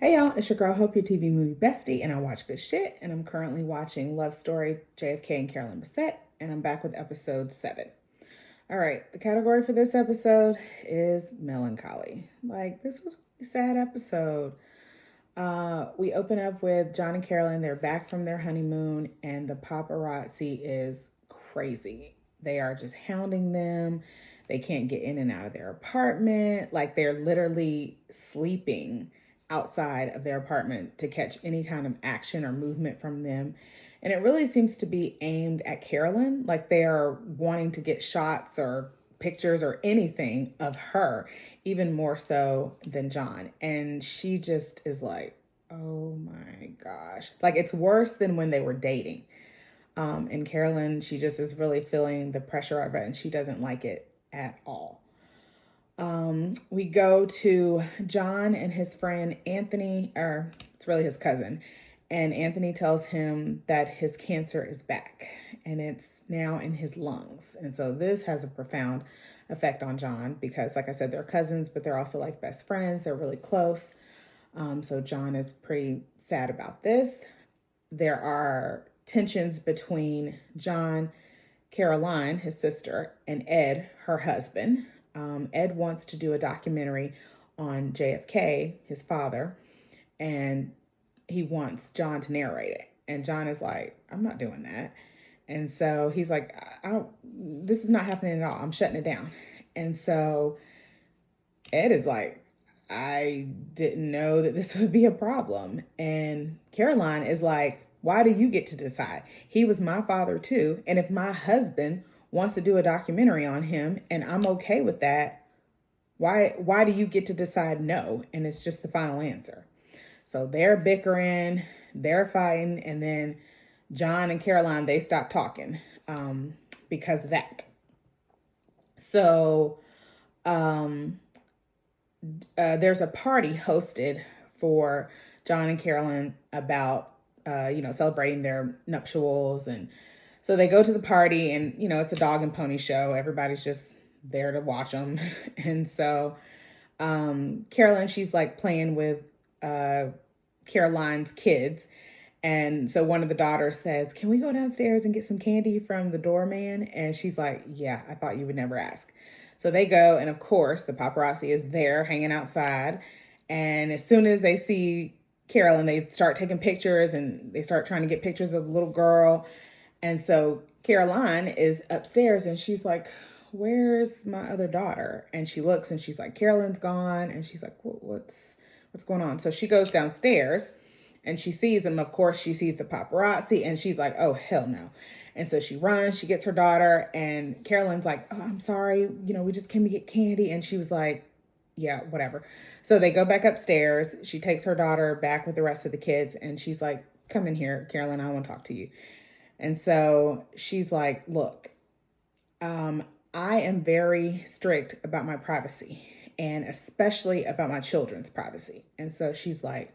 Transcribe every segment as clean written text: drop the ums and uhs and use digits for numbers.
Hey y'all, it's your girl Hope, your TV movie bestie, and I watch good shit. And I'm currently watching Love Story, JFK and Carolyn Bessette, and I'm back with episode 7. All right, the category for this episode is melancholy. Like, this was a really sad episode. We open up with John and Carolyn. They're back from their honeymoon, and the paparazzi is crazy. They are just hounding them. They can't get in and out of their apartment. Like, they're literally sleeping outside of their apartment to catch any kind of action or movement from them. And it really seems to be aimed at Carolyn. Like, they are wanting to get shots or pictures or anything of her, even more so than John. And she just is like, oh my gosh. Like, it's worse than when they were dating. And Carolyn, she just is really feeling the pressure of it, and she doesn't like it at all. We go to John and his friend Anthony, or it's really his cousin, and Anthony tells him that his cancer is back and it's now in his lungs. And so this has a profound effect on John because, like I said, they're cousins, but they're also like best friends. They're really close. So John is pretty sad about this. There are tensions between John, Caroline, his sister, and Ed, her husband. Ed wants to do a documentary on JFK, his father, and he wants John to narrate it. And John is like, I'm not doing that. And so he's like, this is not happening at all. I'm shutting it down. And so Ed is like, I didn't know that this would be a problem. And Caroline is like, why do you get to decide? He was my father too. And if my husband wants to do a documentary on him and I'm okay with that, why do you get to decide no? And it's just the final answer. So they're bickering, they're fighting, and then John and Caroline, they stop talking because of that. So there's a party hosted for John and Carolyn about, celebrating their nuptials. And so they go to the party and, it's a dog and pony show. Everybody's just there to watch them. And so Carolyn, she's like playing with Caroline's kids. And so one of the daughters says, can we go downstairs and get some candy from the doorman? And she's like, yeah, I thought you would never ask. So they go, and of course, the paparazzi is there hanging outside. And as soon as they see Carolyn, they start taking pictures and they start trying to get pictures of the little girl. And so Caroline is upstairs and she's like, where's my other daughter? And she looks and she's like, Carolyn's gone. And she's like, what's going on? So she goes downstairs and she sees them. Of course, she sees the paparazzi and she's like, oh, hell no. And so she runs, she gets her daughter, and Carolyn's like, oh, I'm sorry. We just came to get candy. And she was like, yeah, whatever. So they go back upstairs. She takes her daughter back with the rest of the kids. And she's like, come in here, Carolyn, I want to talk to you. And so she's like, look, I am very strict about my privacy and especially about my children's privacy. And so she's like,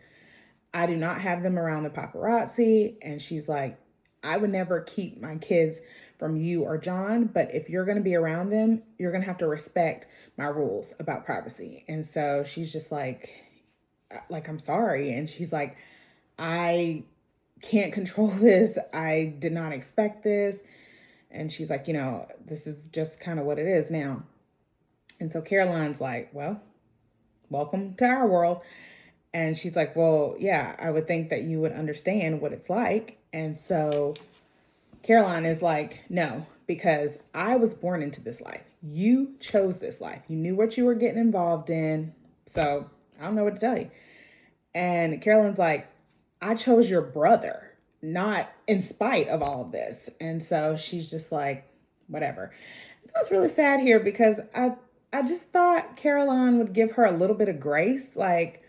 I do not have them around the paparazzi. And she's like, I would never keep my kids from you or John, but if you're going to be around them, you're going to have to respect my rules about privacy. And so she's just like, I'm sorry. And she's like, I can't control this. I did not expect this. And she's like, this is just kind of what it is now. And so Caroline's like, well, welcome to our world. And she's like, well, yeah, I would think that you would understand what it's like. And so Caroline is like, no, because I was born into this life. You chose this life. You knew what you were getting involved in. So I don't know what to tell you. And Caroline's like, I chose your brother, not in spite of all of this. And so she's just like, whatever. It was really sad here because I just thought Caroline would give her a little bit of grace. Like,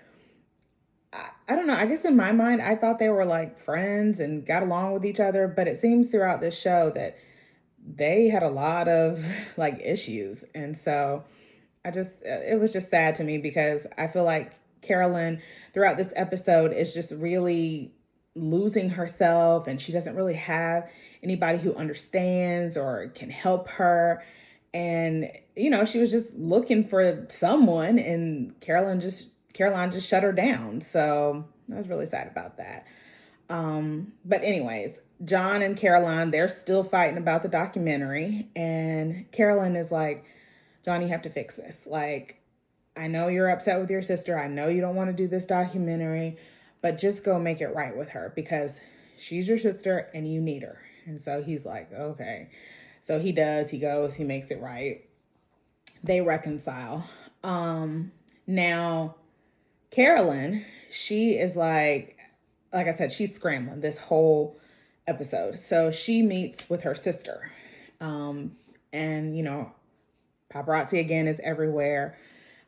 I don't know. I guess in my mind, I thought they were like friends and got along with each other. But it seems throughout this show that they had a lot of like issues. And so it was just sad to me because I feel like Carolyn throughout this episode is just really losing herself and she doesn't really have anybody who understands or can help her. And, she was just looking for someone and Carolyn just Caroline just shut her down. So I was really sad about that. But anyways, John and Caroline, they're still fighting about the documentary. And Carolyn is like, John, you have to fix this. Like, I know you're upset with your sister. I know you don't want to do this documentary, but just go make it right with her because she's your sister and you need her. And so he's like, okay. So he does. He goes, he makes it right. They reconcile. Now, Carolyn, she is like I said, she's scrambling this whole episode. So she meets with her sister. And, paparazzi again is everywhere.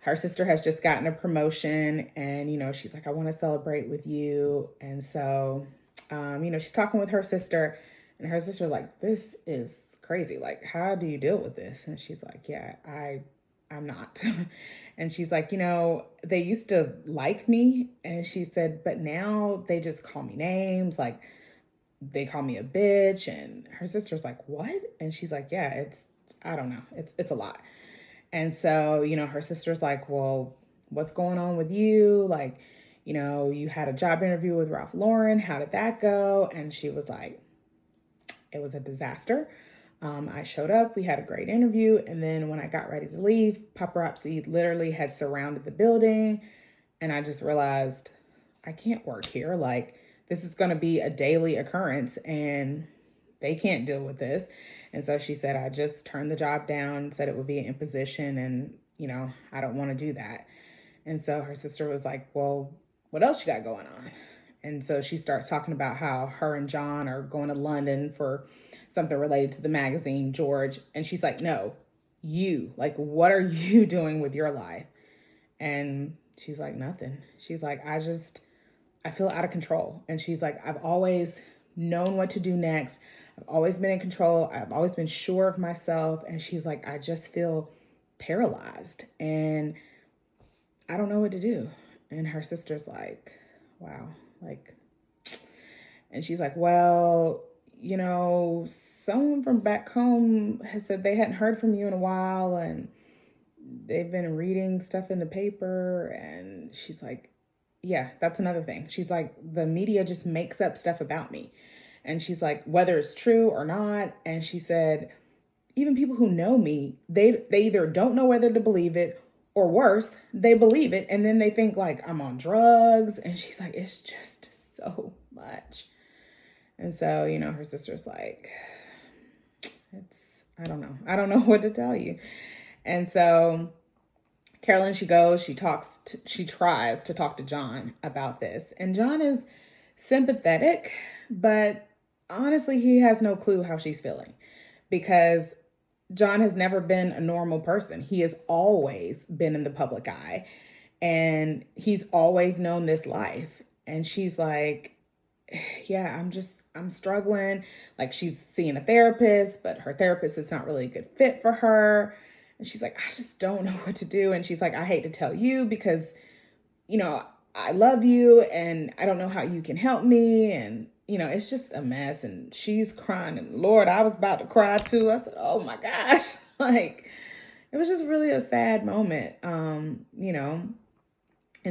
Her sister has just gotten a promotion and, she's like, I want to celebrate with you. And so, she's talking with her sister and her sister's like, this is crazy. Like, how do you deal with this? And she's like, yeah, I'm not. And she's like, they used to like me. And she said, but now they just call me names. Like they call me a bitch. And her sister's like, what? And she's like, yeah, I don't know. It's a lot. And so, her sister's like, well, what's going on with you? Like, you had a job interview with Ralph Lauren. How did that go? And she was like, it was a disaster. I showed up, we had a great interview, and then when I got ready to leave, paparazzi literally had surrounded the building, and I just realized I can't work here. Like, this is going to be a daily occurrence, and they can't deal with this. And so she said, I just turned the job down, said it would be an imposition, and, I don't want to do that. And so her sister was like, well, what else you got going on? And so she starts talking about how her and John are going to London for something related to the magazine, George. And she's like, no, like, what are you doing with your life? And she's like, nothing. She's like, I feel out of control. And she's like, I've always known what to do next. I've always been in control. I've always been sure of myself. And she's like, I just feel paralyzed and I don't know what to do. And her sister's like, wow. Like, and she's like, well, someone from back home has said they hadn't heard from you in a while and they've been reading stuff in the paper. And she's like, yeah, that's another thing. She's like, the media just makes up stuff about me. And she's like, whether it's true or not. And she said, even people who know me, they either don't know whether to believe it or worse, they believe it. And then they think like I'm on drugs. And she's like, it's just so much. And so, her sister's like, I don't know what to tell you. And so Carolyn, she tries to talk to John about this. And John is sympathetic, but honestly, he has no clue how she's feeling because John has never been a normal person. He has always been in the public eye and he's always known this life. And she's like, yeah, I'm struggling. Like she's seeing a therapist, but her therapist is not really a good fit for her. And she's like, I just don't know what to do. And she's like, I hate to tell you because, I love you and I don't know how you can help me. And, it's just a mess. And she's crying. And Lord, I was about to cry too. I said, oh my gosh. Like, it was just really a sad moment, And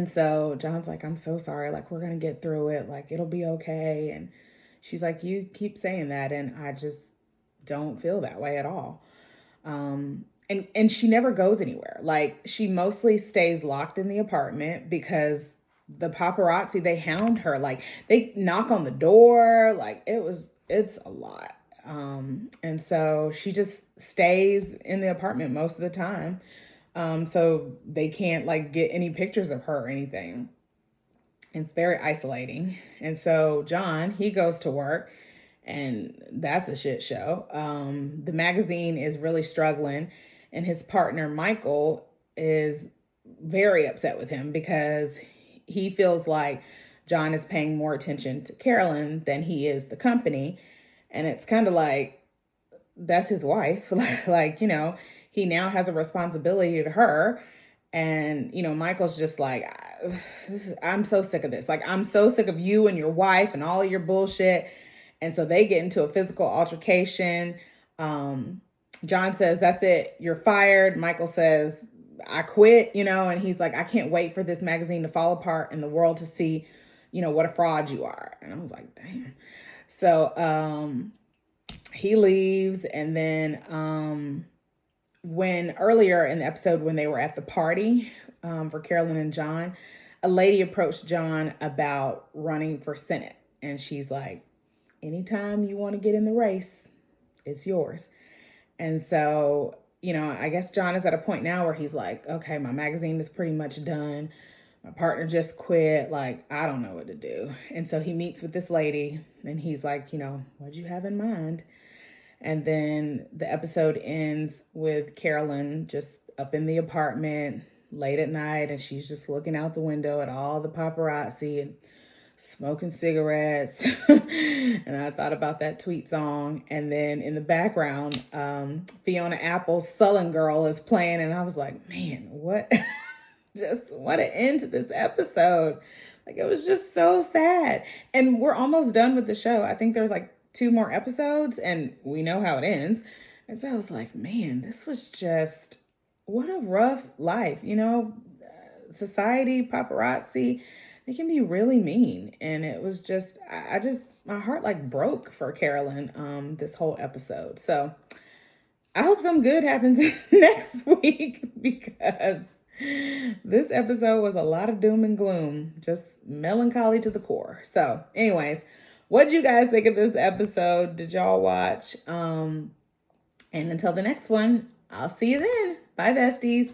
so John's like, I'm so sorry. Like, we're going to get through it. Like, it'll be okay. And she's like, you keep saying that. And I just don't feel that way at all. And she never goes anywhere. Like, she mostly stays locked in the apartment because the paparazzi, they hound her. Like, they knock on the door. Like, it's a lot. And so she just stays in the apartment most of the time. So they can't like get any pictures of her or anything. It's very isolating. And so John, he goes to work and that's a shit show. The magazine is really struggling and his partner, Michael, is very upset with him because he feels like John is paying more attention to Carolyn than he is the company. And it's kind of like, that's his wife. like, he now has a responsibility to her. And, Michael's just like, I'm so sick of this. Like, I'm so sick of you and your wife and all of your bullshit. And so they get into a physical altercation. John says, that's it. You're fired. Michael says, I quit, and he's like, I can't wait for this magazine to fall apart and the world to see, what a fraud you are. And I was like, damn. So he leaves. And then when earlier in the episode, when they were at the party for Carolyn and John, a lady approached John about running for Senate. And she's like, anytime you want to get in the race, it's yours. And so, I guess John is at a point now where he's like, okay, my magazine is pretty much done. My partner just quit. Like, I don't know what to do. And so he meets with this lady and he's like, what'd you have in mind? And then the episode ends with Carolyn just up in the apartment late at night, and she's just looking out the window at all the paparazzi and smoking cigarettes. And I thought about that Tweet song. And then in the background, Fiona Apple's Sullen Girl is playing. And I was like, man, what an end to this episode. Like, it was just so sad. And we're almost done with the show. I think there's like 2 more episodes and we know how it ends. And so I was like, man, this was just, what a rough life. Society, paparazzi, they can be really mean. And it was just, my heart like broke for Carolyn this whole episode. So I hope some good happens next week, because this episode was a lot of doom and gloom, just melancholy to the core. So anyways, what did you guys think of this episode? Did y'all watch? And until the next one, I'll see you then. Bye, besties.